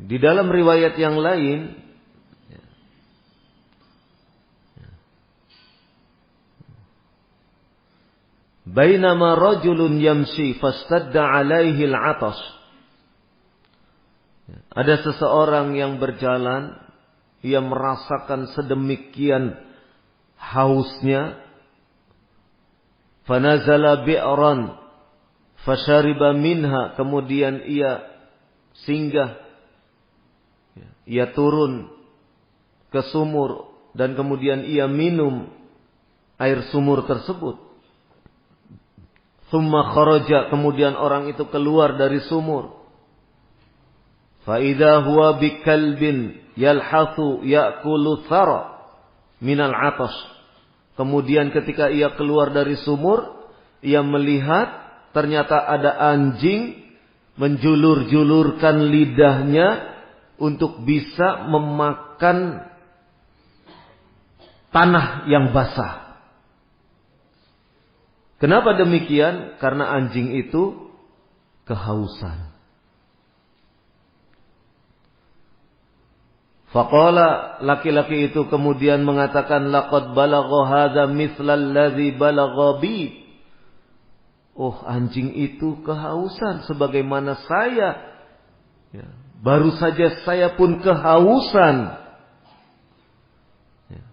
Di dalam riwayat yang lain, bainama rajulun yamshi fastadda alaihi al-'atash. Ada seseorang yang berjalan, ia merasakan sedemikian hausnya, fanazala bi'ran fashariba minha, kemudian ia singgah, ia turun ke sumur dan kemudian ia minum air sumur tersebut. Thumma kharaja, kemudian orang itu keluar dari sumur. Fa idza huwa bikalbin yalhathu ya'kulu thara minal 'atash. Kemudian ketika ia keluar dari sumur, ia melihat ternyata ada anjing menjulur-julurkan lidahnya untuk bisa memakan tanah yang basah. Kenapa demikian? Karena anjing itu kehausan. Faqala, laki-laki itu kemudian mengatakan, laqad balagha hadza mithla alladhi balagha bi. Oh, anjing itu kehausan sebagaimana saya. Ya, baru saja saya pun kehausan. Ya.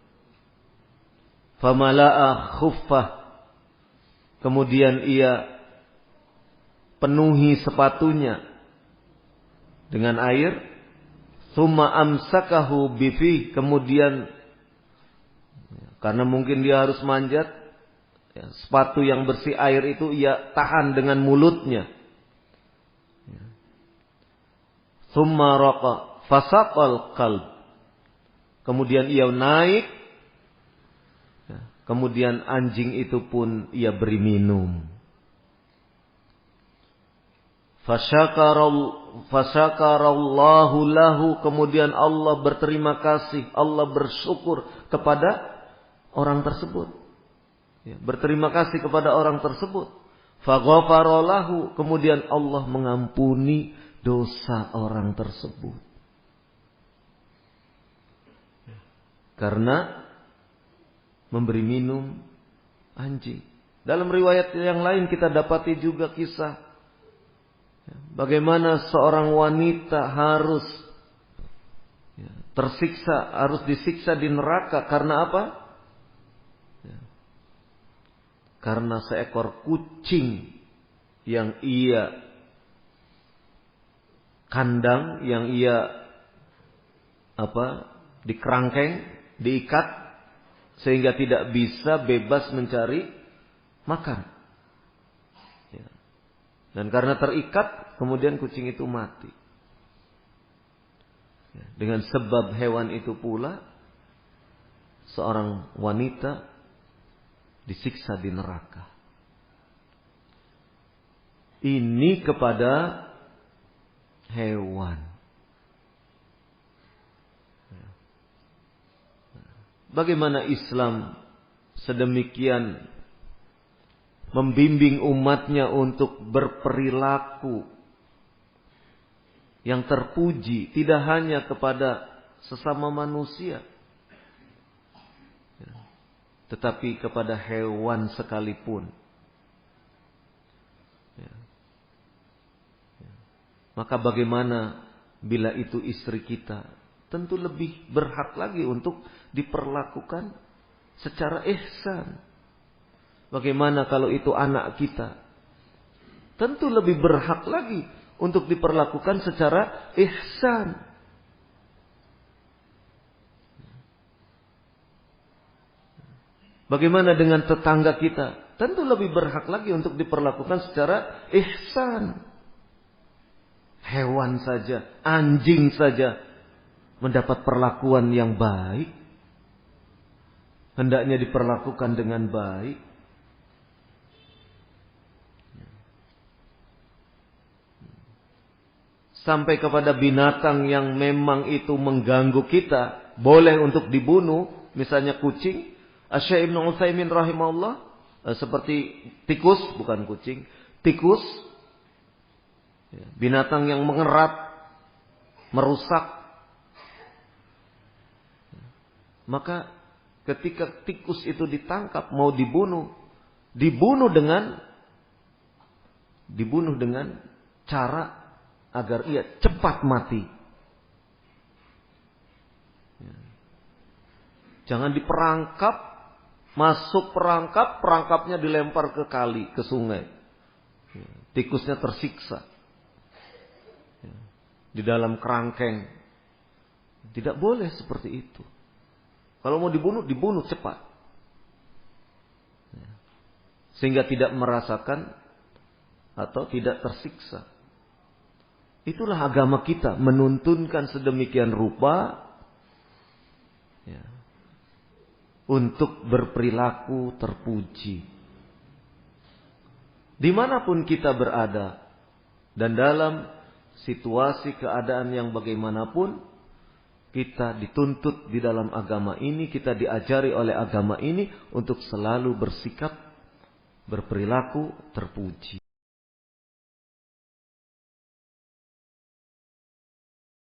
Famala'a khuffah. Kemudian ia penuhi sepatunya dengan air. Tsumma amsakahu bifi. Kemudian karena mungkin dia harus manjat, ya, sepatu yang bersih air itu ia tahan dengan mulutnya. Tsumma raqa fasaqal qalb. Kemudian ia naik. Kemudian anjing itu pun ia beri minum. Fasyakarallahu lahu. Kemudian Allah berterima kasih, Allah bersyukur kepada orang tersebut. Ya, berterima kasih kepada orang tersebut. Faghafara lahu. Kemudian Allah mengampuni dosa orang tersebut. Karena memberi minum anjing. Dalam riwayat yang lain kita dapati juga kisah bagaimana seorang wanita harus tersiksa, harus disiksa di neraka. Karena apa? Karena seekor kucing yang ia kandang, yang ia dikerangkeng, diikat, sehingga tidak bisa bebas mencari makan. Dan karena terikat, kemudian kucing itu mati. Dengan sebab hewan itu pula, seorang wanita disiksa di neraka. Ini kepada hewan. Bagaimana Islam sedemikian membimbing umatnya untuk berperilaku yang terpuji, tidak hanya kepada sesama manusia, tetapi kepada hewan sekalipun. Maka bagaimana bila itu istri kita? Tentu lebih berhak lagi untuk diperlakukan secara ihsan. Bagaimana kalau itu anak kita? Tentu lebih berhak lagi untuk diperlakukan secara ihsan. Bagaimana dengan tetangga kita? Tentu lebih berhak lagi untuk diperlakukan secara ihsan. Hewan saja, anjing saja mendapat perlakuan yang baik, hendaknya diperlakukan dengan baik. Sampai kepada binatang yang memang itu mengganggu kita, boleh untuk dibunuh, misalnya kucing. Asy-Syaikh Ibnu Utsaimin rahimahullah, seperti tikus, bukan kucing, tikus, binatang yang mengerat, merusak. Maka ketika tikus itu ditangkap mau dibunuh dengan cara agar ia cepat mati. Jangan diperangkap, masuk perangkap, perangkapnya dilempar ke kali, ke sungai. Tikusnya tersiksa di dalam kerangkeng. Tidak boleh seperti itu. Kalau mau dibunuh cepat. Sehingga tidak merasakan atau tidak tersiksa. Itulah agama kita, menuntunkan sedemikian rupa untuk berperilaku terpuji. Dimanapun kita berada dan dalam situasi keadaan yang bagaimanapun, kita dituntut di dalam agama ini, kita diajari oleh agama ini untuk selalu bersikap, berperilaku terpuji.